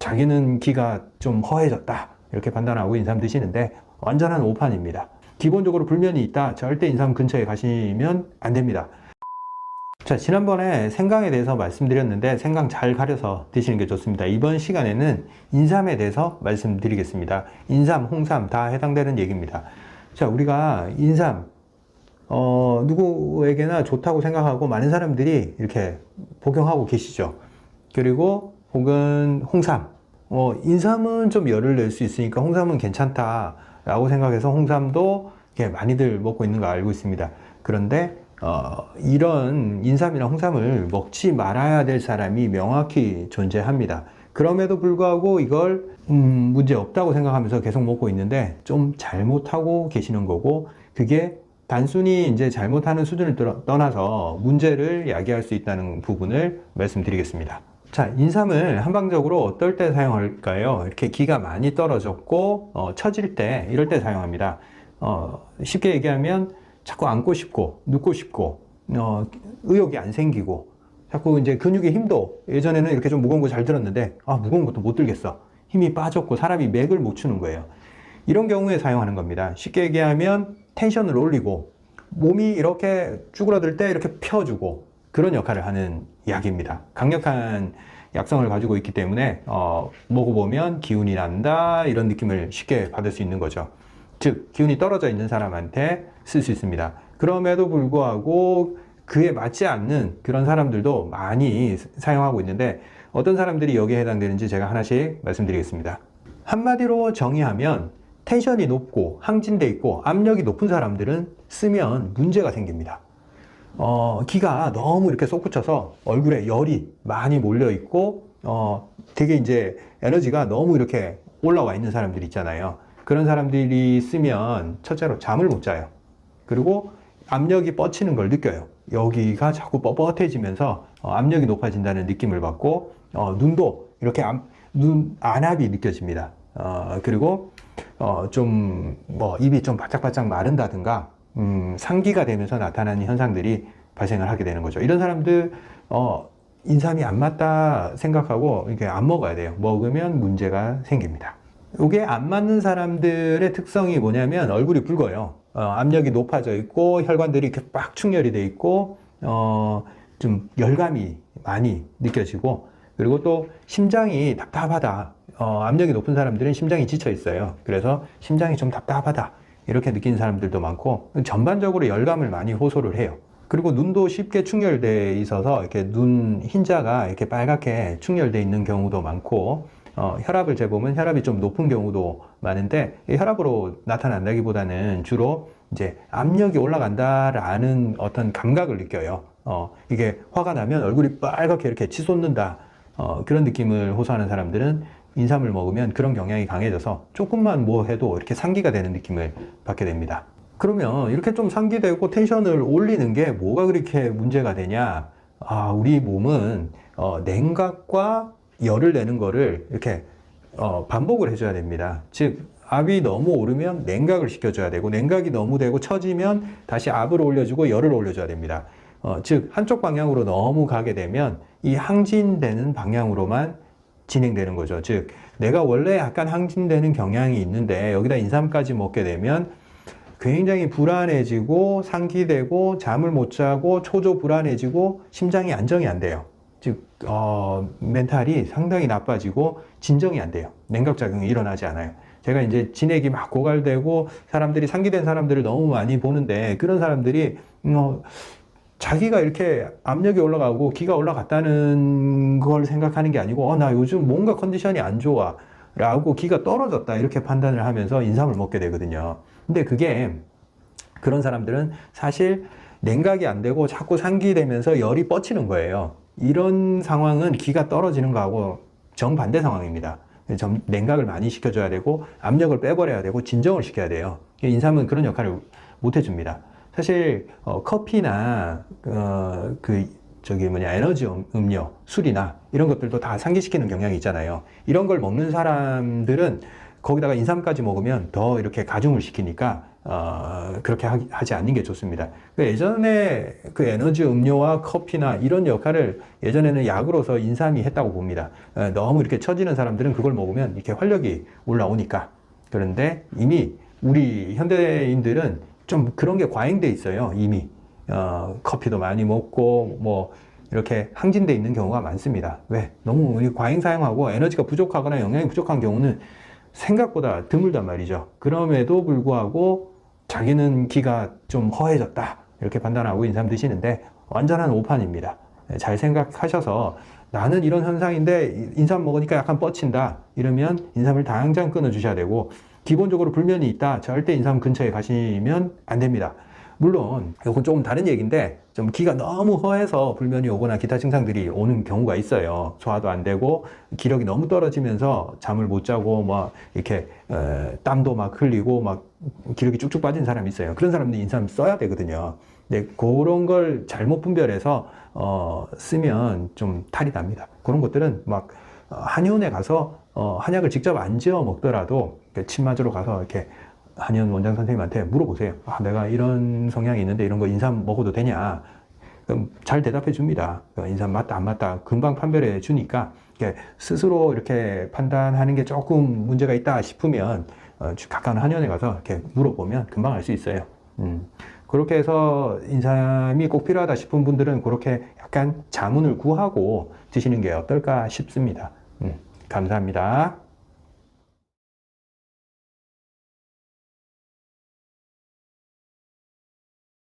자기는 기가 좀 허해졌다 이렇게 판단하고 인삼 드시는데 완전한 오판입니다. 기본적으로 불면이 있다, 절대 인삼 근처에 가시면 안 됩니다. 자, 지난번에 생강에 대해서 말씀드렸는데 생강 잘 가려서 드시는 게 좋습니다. 이번 시간에는 인삼에 대해서 말씀드리겠습니다. 인삼, 홍삼 다 해당되는 얘기입니다. 자, 우리가 인삼 누구에게나 좋다고 생각하고 많은 사람들이 이렇게 복용하고 계시죠. 그리고 혹은 홍삼, 인삼은 좀 열을 낼 수 있으니까 홍삼은 괜찮다라고 생각해서 홍삼도 이렇게 많이들 먹고 있는 거 알고 있습니다. 그런데 이런 인삼이나 홍삼을 먹지 말아야 될 사람이 명확히 존재합니다. 그럼에도 불구하고 이걸 문제 없다고 생각하면서 계속 먹고 있는데 좀 잘못하고 계시는 거고, 그게 단순히 이제 잘못하는 수준을 떠나서 문제를 야기할 수 있다는 부분을 말씀드리겠습니다. 자, 인삼을 한방적으로 어떨 때 사용할까요? 이렇게 기가 많이 떨어졌고 처질 때, 이럴 때 사용합니다. 쉽게 얘기하면 자꾸 앉고 싶고 눕고 싶고 의욕이 안 생기고 자꾸 이제 근육의 힘도, 예전에는 이렇게 좀 무거운 거 잘 들었는데 무거운 것도 못 들겠어, 힘이 빠졌고 사람이 맥을 못 추는 거예요. 이런 경우에 사용하는 겁니다. 쉽게 얘기하면 텐션을 올리고 몸이 이렇게 쭈그러들 때 이렇게 펴주고 그런 역할을 하는 약입니다. 강력한 약성을 가지고 있기 때문에 먹어보면 기운이 난다 이런 느낌을 쉽게 받을 수 있는 거죠. 즉 기운이 떨어져 있는 사람한테 쓸 수 있습니다. 그럼에도 불구하고 그에 맞지 않는 그런 사람들도 많이 사용하고 있는데, 어떤 사람들이 여기에 해당되는지 제가 하나씩 말씀드리겠습니다. 한마디로 정의하면 텐션이 높고 항진돼 있고 압력이 높은 사람들은 쓰면 문제가 생깁니다. 기가 너무 이렇게 솟구쳐서 얼굴에 열이 많이 몰려 있고 되게 이제 에너지가 너무 이렇게 올라와 있는 사람들 있잖아요. 그런 사람들이 쓰면 첫째로 잠을 못 자요. 그리고 압력이 뻗치는 걸 느껴요. 여기가 자꾸 뻣뻣해지면서 압력이 높아진다는 느낌을 받고 눈도 이렇게 눈 안압이 느껴집니다. 그리고 좀 입이 좀 바짝바짝 마른다든가 상기가 되면서 나타나는 현상들이 발생을 하게 되는 거죠. 이런 사람들 인삼이 안 맞다 생각하고 이렇게 안 먹어야 돼요. 먹으면 문제가 생깁니다. 이게 안 맞는 사람들의 특성이 뭐냐면 얼굴이 붉어요. 압력이 높아져 있고 혈관들이 이렇게 빡 충혈이 돼 있고 좀 열감이 많이 느껴지고, 그리고 또 심장이 답답하다. 압력이 높은 사람들은 심장이 지쳐 있어요. 그래서 심장이 좀 답답하다 이렇게 느끼는 사람들도 많고, 전반적으로 열감을 많이 호소를 해요. 그리고 눈도 쉽게 충혈돼 있어서 이렇게 눈 흰자가 이렇게 빨갛게 충혈돼 있는 경우도 많고, 혈압을 재보면 혈압이 좀 높은 경우도 많은데, 혈압으로 나타난다기보다는 주로 이제 압력이 올라간다라는 어떤 감각을 느껴요. 이게 화가 나면 얼굴이 빨갛게 이렇게 치솟는다. 그런 느낌을 호소하는 사람들은 인삼을 먹으면 그런 경향이 강해져서 조금만 뭐 해도 이렇게 상기가 되는 느낌을 받게 됩니다. 그러면 이렇게 좀 상기되고 텐션을 올리는 게 뭐가 그렇게 문제가 되냐? 우리 몸은 냉각과 열을 내는 거를 이렇게 반복을 해줘야 됩니다. 즉 압이 너무 오르면 냉각을 시켜줘야 되고, 냉각이 너무 되고 처지면 다시 압을 올려주고 열을 올려줘야 됩니다. 즉 한쪽 방향으로 너무 가게 되면 이 항진되는 방향으로만 진행되는 거죠. 즉 내가 원래 약간 항진되는 경향이 있는데 여기다 인삼까지 먹게 되면 굉장히 불안해지고 상기되고 잠을 못 자고 초조 불안해지고 심장이 안정이 안 돼요. 즉 멘탈이 상당히 나빠지고 진정이 안 돼요. 냉각작용이 일어나지 않아요. 제가 이제 진액이 막 고갈되고 사람들이 상기된 사람들을 너무 많이 보는데, 그런 사람들이 자기가 이렇게 압력이 올라가고 기가 올라갔다는 걸 생각하는 게 아니고 나 요즘 뭔가 컨디션이 안 좋아 라고 기가 떨어졌다 이렇게 판단을 하면서 인삼을 먹게 되거든요. 근데 그게, 그런 사람들은 사실 냉각이 안 되고 자꾸 상기되면서 열이 뻗치는 거예요. 이런 상황은 기가 떨어지는 거하고 정반대 상황입니다. 냉각을 많이 시켜줘야 되고 압력을 빼버려야 되고 진정을 시켜야 돼요. 인삼은 그런 역할을 못 해줍니다. 사실 커피나 에너지 음료, 술이나 이런 것들도 다 상기시키는 경향이 있잖아요. 이런 걸 먹는 사람들은 거기다가 인삼까지 먹으면 더 이렇게 가중을 시키니까 그렇게 하지 않는 게 좋습니다. 예전에 그 에너지 음료와 커피나 이런 역할을 예전에는 약으로서 인삼이 했다고 봅니다. 너무 이렇게 처지는 사람들은 그걸 먹으면 이렇게 활력이 올라오니까. 그런데 이미 우리 현대인들은 좀 그런 게 과잉돼 있어요. 이미 커피도 많이 먹고 뭐 이렇게 항진돼 있는 경우가 많습니다. 왜? 너무 과잉 사용하고 에너지가 부족하거나 영양이 부족한 경우는 생각보다 드물단 말이죠. 그럼에도 불구하고 자기는 기가 좀 허해졌다 이렇게 판단하고 인삼 드시는데 완전한 오판입니다. 잘 생각하셔서 나는 이런 현상인데 인삼 먹으니까 약간 뻗친다 이러면 인삼을 당장 끊어 주셔야 되고, 기본적으로 불면이 있다 절대 인삼 근처에 가시면 안 됩니다. 물론 이건 조금 다른 얘기인데, 좀 기가 너무 허해서 불면이 오거나 기타 증상들이 오는 경우가 있어요. 소화도 안 되고 기력이 너무 떨어지면서 잠을 못 자고 막 이렇게 땀도 막 흘리고 막 기력이 쭉쭉 빠진 사람이 있어요. 그런 사람들이 인삼 써야 되거든요. 근데 그런 걸 잘못 분별해서 쓰면 좀 탈이 납니다. 그런 것들은 막 한의원에 가서 한약을 직접 안 지어 먹더라도 침 맞으러 가서 이렇게 한의원 원장 선생님한테 물어보세요. 내가 이런 성향이 있는데 이런 거 인삼 먹어도 되냐? 그럼 잘 대답해 줍니다. 인삼 맞다 안 맞다 금방 판별해 주니까 스스로 이렇게 판단하는 게 조금 문제가 있다 싶으면 가까운 한의원에 가서 이렇게 물어보면 금방 알 수 있어요. 그렇게 해서 인삼이 꼭 필요하다 싶은 분들은 그렇게 약간 자문을 구하고 드시는 게 어떨까 싶습니다. 감사합니다.